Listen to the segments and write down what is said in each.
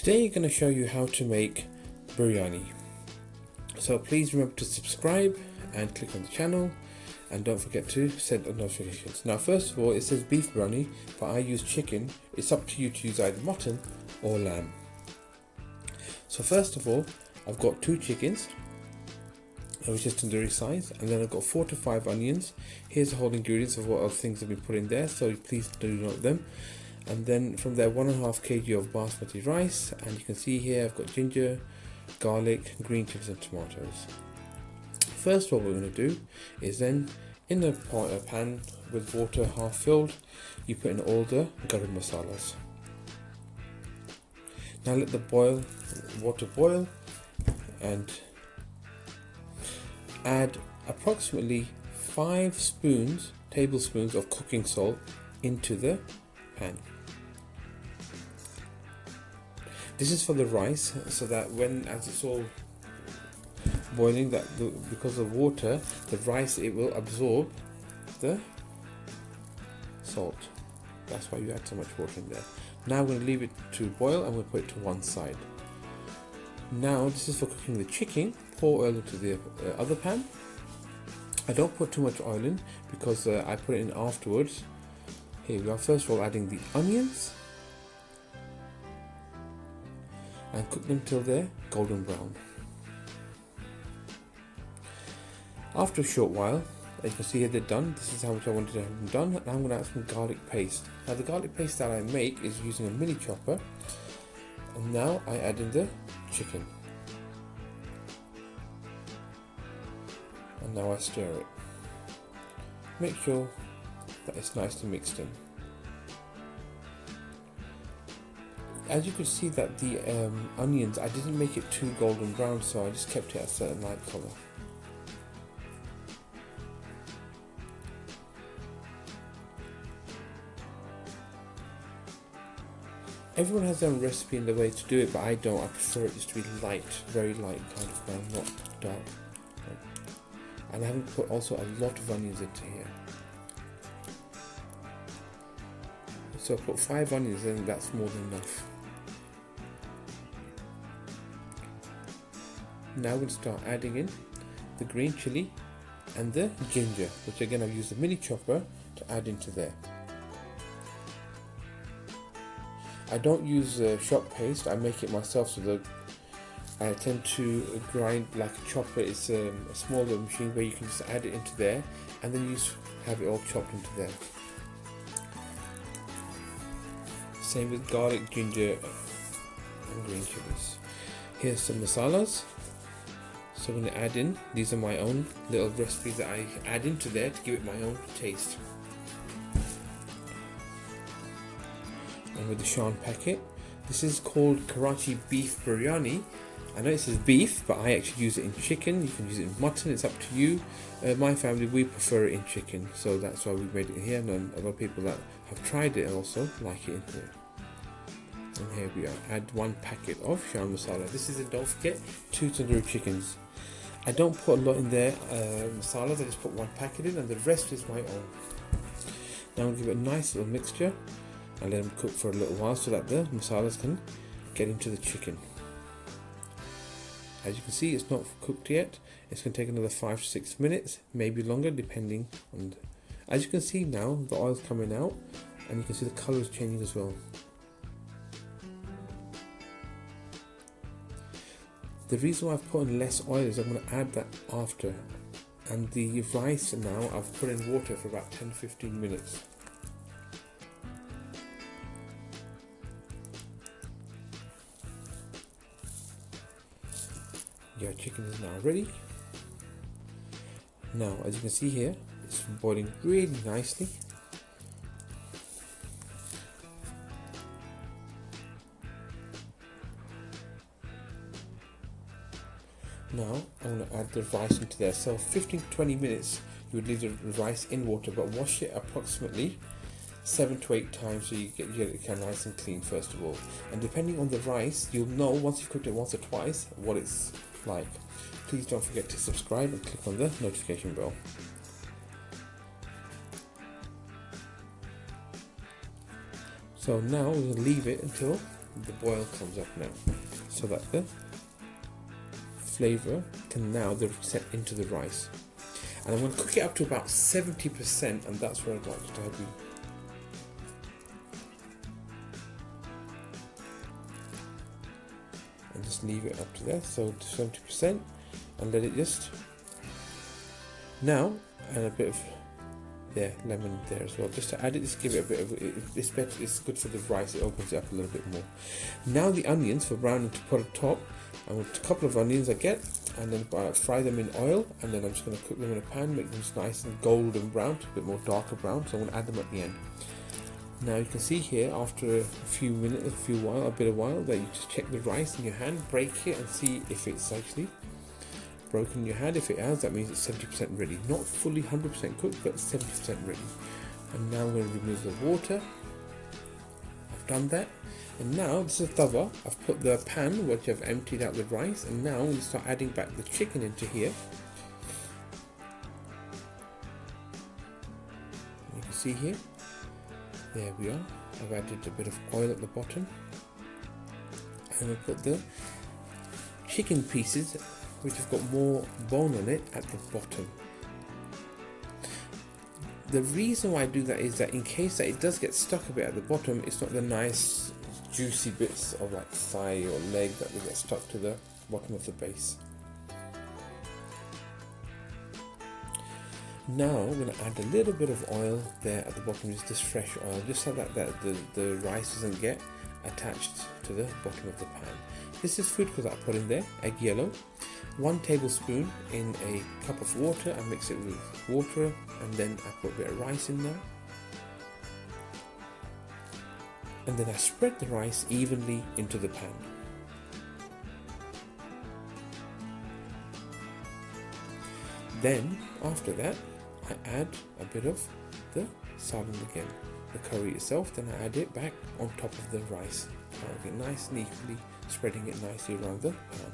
Today I'm going to show you how to make biryani. So please remember to subscribe and click on the channel, and don't forget to set the notifications. Now first of all, it says beef biryani, but I use chicken. It's up to you to use either mutton or lamb. So first of all, I've got 2 chickens, which is tandoori size, and then I've got 4 to 5 onions. Here's the whole ingredients of what other things have been put in there, so please do note them. And then from there, 1.5 kg of basmati rice, and you can see here I've got ginger, garlic, green chilies and tomatoes. First, what we're going to do is then in a pan with water half filled, you put in all the garam masalas. Now let the water boil, and add approximately 5 tablespoons of cooking salt into the pan. This is for the rice, so that as it's all boiling, because of water, the rice, it will absorb the salt. That's why you add so much water in there. Now we're going to leave it to boil, and we'll put it to one side. Now this is for cooking the chicken. Pour oil into the other pan. I don't put too much oil in because I put it in afterwards. Here we are. First of all, adding the onions and cook them till they're golden brown. After a short while, as you can see here, they're done. This is how much I wanted to have them done. Now I'm going to add some garlic paste. Now the garlic paste that I make is using a mini chopper, and now I add in the chicken, and now I stir it. Make sure that it's nicely mixed in. As you can see that the onions, I didn't make it too golden brown, so I just kept it at a certain light colour. Everyone has their own recipe and the way to do it, but I don't. I prefer it just to be light, very light kind of brown, not dark. And I haven't put also a lot of onions into here. So I put 5 onions, and that's more than enough. Now we'll start adding in the green chilli and the ginger, which again I've used a mini chopper to add into there. I don't use shop paste, I make it myself, so I tend to grind like a chopper. It's a smaller machine where you can just add it into there, and then you just have it all chopped into there. Same with garlic, ginger and green chilies. Here's some masalas. So I'm going to add in, these are my own little recipes that I add into there to give it my own taste. And with the SHAAN packet, this is called Karachi beef biryani. I know it says beef, but I actually use it in chicken. You can use it in mutton, it's up to you. My family, we prefer it in chicken, so that's why we made it here. And a lot of people that have tried it also like it in here. And here we are, add 1 packet of SHAAN masala. This is, don't forget, 2 tandoori chickens. I don't put a lot in there, masalas, I just put 1 packet in, and the rest is my own. Now I'm going to give it a nice little mixture and let them cook for a little while so that the masalas can get into the chicken. As you can see, it's not cooked yet. It's going to take another 5 to 6 minutes, maybe longer, depending on. As you can see now, the oil's coming out, and you can see the colour is changing as well. The reason why I've put in less oil is I'm going to add that after. And the rice now, I've put in water for about 10-15 minutes. Your chicken is now ready. Now, as you can see here, it's boiling really nicely. Now I'm going to add the rice into there. So 15 to 20 minutes you would leave the rice in water, but wash it approximately 7 to 8 times so you get it nice and clean first of all. And depending on the rice, you'll know once you've cooked it once or twice what it's like. Please don't forget to subscribe and click on the notification bell. So now we'll leave it until the boil comes up now, so that the flavour can now set into the rice. And I'm going to cook it up to about 70%, and that's where I'd like to have you. And just leave it up to there, so to 70%, and let it just. Now, and a bit of lemon there as well, just to add it, just give it a bit of it's good for the rice, it opens it up a little bit more. Now the onions for browning to put on top, and a couple of onions I get, and then fry them in oil, and then I'm just going to cook them in a pan, make them nice and golden brown, a bit more darker brown, so I'm going to add them at the end. Now you can see here, after a few minutes, a bit of while, that you just check the rice in your hand, break it and see if it's actually broken in your hand. If it has, that means it's 70% ready. Not fully 100% cooked, but 70% ready. And now I'm going to remove the water. I've done that. And now this is a tawa. I've put the pan which I've emptied out the rice, and now we start adding back the chicken into here. You can see here. There we are. I've added a bit of oil at the bottom. And I've put the chicken pieces which have got more bone on it at the bottom. The reason why I do that is that in case that it does get stuck a bit at the bottom, it's not the nice juicy bits of like thigh or leg that will get stuck to the bottom of the base. Now I'm going to add a little bit of oil there at the bottom, just this fresh oil, just so that the rice doesn't get attached to the bottom of the pan. This is food colour I put in there, egg yellow, 1 tablespoon in a cup of water. I mix it with water, and then I put a bit of rice in there, and then I spread the rice evenly into the pan. Then after that I add a bit of the salan again, the curry itself, then I add it back on top of the rice, trying it nice and equally, spreading it nicely around the pan.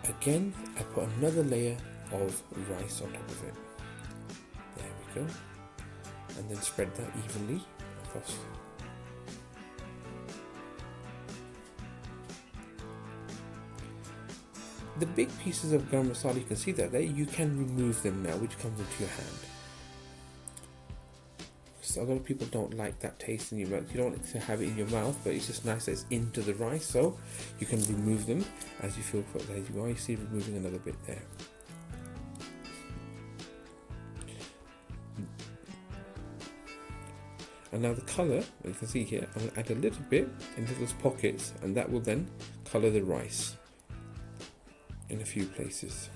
Again, I put another layer of rice on top of it. There we go. And then spread that evenly across. The big pieces of garam masala, you can see that there, you can remove them now, which comes into your hand. So a lot of people don't like that taste in your mouth. You don't want to have it in your mouth, but it's just nice that it's into the rice, so you can remove them as you feel. There you are, you see removing another bit there. And now the colour, you can see here, I'm going to add a little bit in little pockets, and that will then colour the rice in a few places.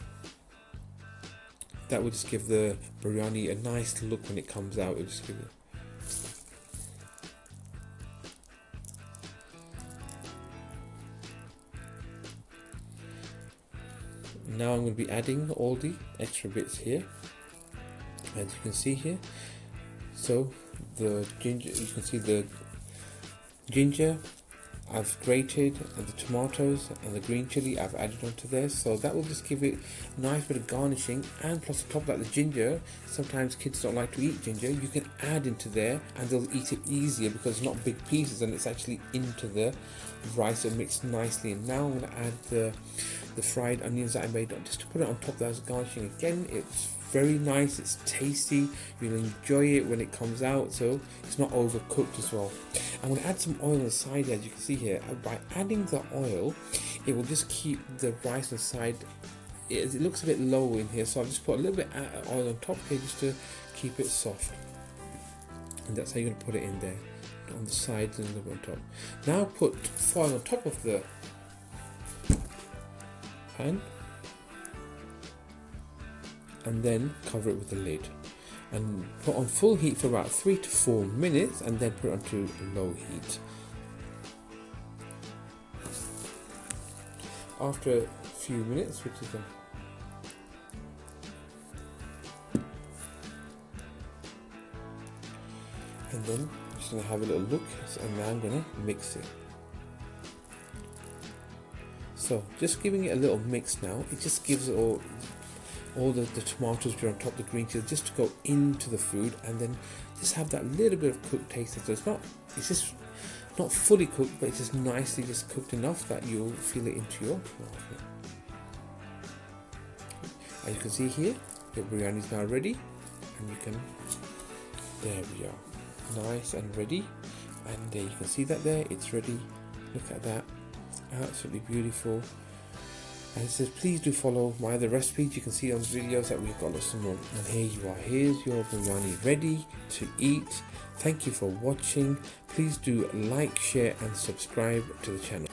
That will just give the biryani a nice look when it comes out. It'll just give it. Now I'm going to be adding all the extra bits here, as you can see here. So the ginger, you can see the ginger I've grated, and the tomatoes and the green chilli I've added onto there, so that will just give it a nice bit of garnishing. And plus on top of that, the ginger, sometimes kids don't like to eat ginger, you can add into there and they'll eat it easier because it's not big pieces and it's actually into the rice and mixed nicely. And now I'm going to add the fried onions that I made just to put it on top as garnishing. Again, it's very nice, it's tasty, you'll enjoy it when it comes out, so it's not overcooked as well. I'm going to add some oil on the side, as you can see here. By adding the oil, it will just keep the rice on the side. It looks a bit low in here, so I've just put a little bit of oil on top here just to keep it soft. And that's how you're going to put it in there, on the sides and a little bit on top. Now put foil on top of the pan, and then cover it with the lid and put on full heat for about 3 to 4 minutes, and then put it onto low heat. After a few minutes, which is and then I'm just going to have a little look, and now I'm going to mix it. So just giving it a little mix now, it just gives it all all the tomatoes be on top, the green chilies, just to go into the food, and then just have that little bit of cooked taste. So it's just not fully cooked, but it's just nicely just cooked enough that you'll feel it into your mouth. As you can see here, your biryani is now ready, and you can, there we are, nice and ready, and there you can see that there, it's ready. Look at that, absolutely beautiful. And it says please do follow my other recipes. You can see on the videos that we've got lots more. And here you are, here's your biryani ready to eat. Thank you for watching. Please do like, share and subscribe to the channel.